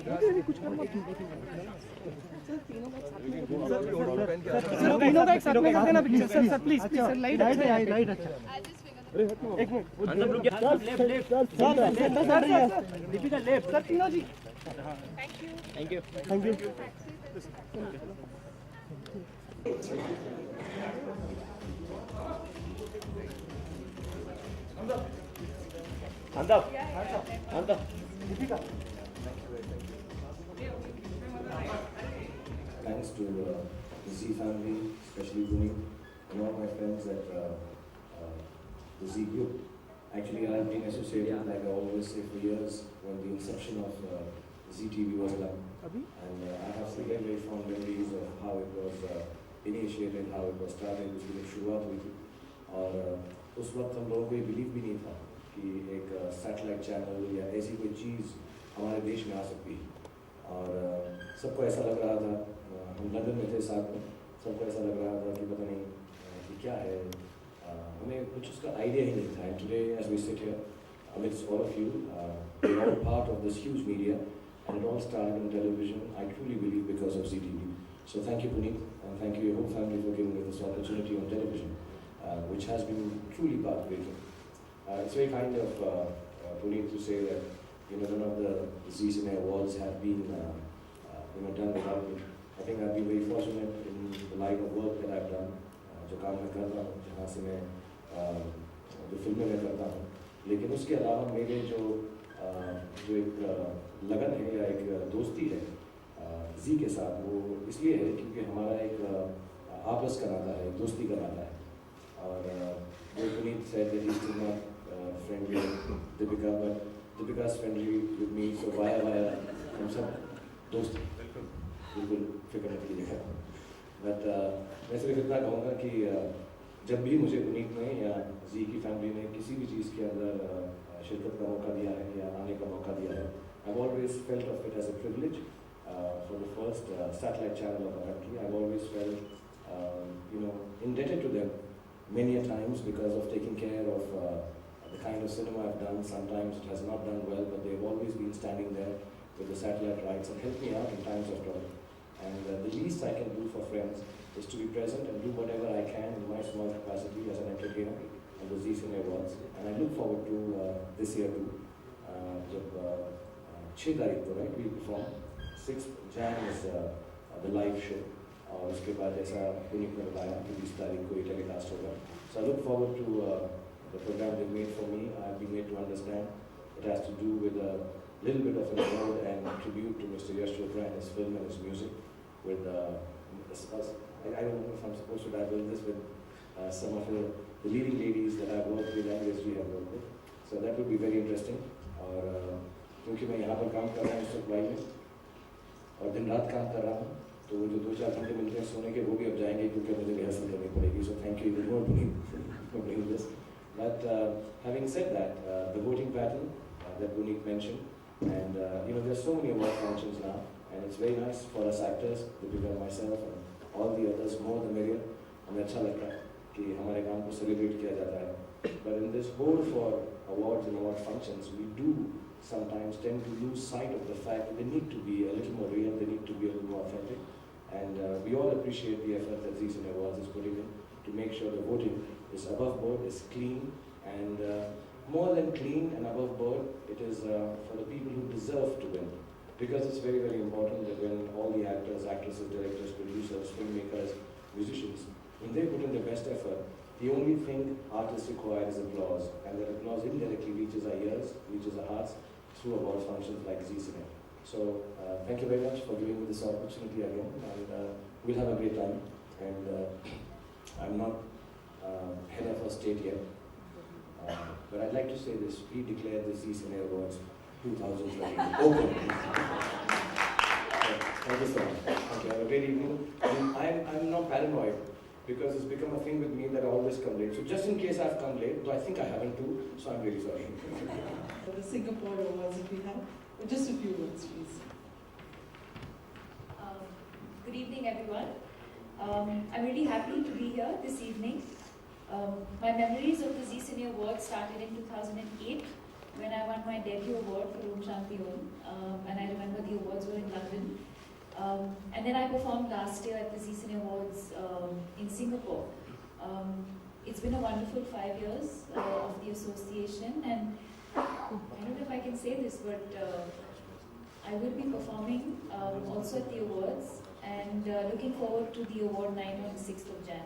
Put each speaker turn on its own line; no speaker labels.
कुछ करना सर, तीनों का एक साथ में कर देना picture sir, sir please please sir, light अच्छा एक मिनट दीपिका लेफ्ट सर, तीनों जी thank you
Thanks to the Z family, especially Puneet, and all my friends at the Z group. Actually, I have been associated, like I always say, for years when the inception of ZTV was done. And I have some very, very fond memories of how it was initiated, how it was started, उसकी जब शुरुआत हुई थी. और उस वक्त हम लोगों को ये बिलीव भी नहीं था कि एक सैटेलाइट चैनल या ऐसी कोई चीज़ हमारे देश में आ सकती है. और सबको ऐसा लग रहा था, हम लंदन में थे साथ में, सबको ऐसा लग रहा था कि पता नहीं कि क्या है, हमें कुछ उसका आइडिया ही नहीं था. And today as we sit here amidst all of you, we're all part of this huge media, and it all started on television, I truly believe, because of ZTV. So thank you, Puneet, and thank you your whole family for giving me this opportunity on television, which has been truly pathbreaking. It's very kind of Puneet to say that none of the Z Cine awards have been done without me. I think I've been very fortunate in the line of work that I've done. जो काम मैं करता हूँ, जहाँ से मैं जो फिल्में मैं करता हूँ, लेकिन उसके अलावा मेरे जो एक लगन है या एक दोस्ती है जी के साथ, वो इसलिए है क्योंकि हमारा एक आपस का नाता है, दोस्ती का नाता है. और जो Puneet said that he's still not friendly with Deepika, but Deepika's friendly with me, so via हम सब दोस्त बिल्कुल फिक्र नहीं कीजिएगा. बट मैं सिर्फ इतना कहूँगा कि जब भी मुझे पुनीत ने या जी की फैमिली ने किसी भी चीज़ के अंदर शिरकत का मौका दिया है या आने का मौका दिया है, I've always felt of it as a privilege. For the first satellite channel of our country, I've always felt indebted to them many a times because of taking care of the kind of cinema I've done. Sometimes it has not done well, but they've always been standing there with the satellite rights and helped me out in times of trouble. And the least I can do for friends is to be present and do whatever I can in my small capacity as an entertainer on the Z Cine Awards. And I look forward to this year too. जब 6 तारीख को right we perform, 6th Jan is the live show. और उसके बाद जैसा पुनीत ने बताया कि 20 तारीख को ये टेलीकास्ट होगा. So I look forward to the program they made for me. I've been made to understand it has to do with a little bit of an award and tribute to Mr. Yash Chopra and his film and his music. With I don't know if I'm supposed to dabble in this with some of the leading ladies that I've worked with and SG have worked with. So that would be very interesting. और क्योंकि मैं यहाँ पर काम कर रहा हूँ इस वक्त भाई में और दिन रात काम कर रहा हूँ, तो वो जो 2-4 घंटे मिलते हैं सोने के वो भी अब जाएंगे क्योंकि मुझे रिहर्सल करनी पड़ेगी. So thank you even more for bringing this. But having said that, the voting pattern that Puneet mentioned, and there's so many award functions now, and it's very nice for us actors, Deepika and myself and all the others, more the merrier. हमें अच्छा लगता है कि हमारे काम को celebrate किया जाता है. But in this whole for awards and award functions, we do sometimes tend to lose sight of the fact that they need to be a little more real, they need to be a little more authentic. And we all appreciate the effort that Z Cine Awards is putting in to make sure the voting is above board, is clean, and more than clean and above board, it is for the people who deserve to win. Because it's very, very important that when all the actors, actresses, directors, producers, filmmakers, musicians, when they put in their best effort, the only thing artists require is applause, and that applause indirectly reaches our ears, reaches our hearts through award functions like Z Cine. So thank you very much for giving me this opportunity again, and we'll have a great time. And I'm not head of a state yet, but I'd like to say this: we declare the Z Cine Awards 2013 open. Thank you so much. Thank you. Have a great evening. And I'm not paranoid, because it's become a thing with me that I always come late. So just in case I've come late, though I think I haven't too, so I'm really sorry.
For the Singapore Awards, if we have, just a few words, please.
Good evening, everyone. I'm really happy to be here this evening. My memories of the Z Cine Awards started in 2008 when I won my debut award for Om Shanti Om, and I remember the awards And then I performed last year at the Zee Cine Awards in Singapore. It's been a wonderful 5 years of the association, and I don't know if I can say this, but I will be performing also at the awards, and looking forward to the award night on the 6th of Jan.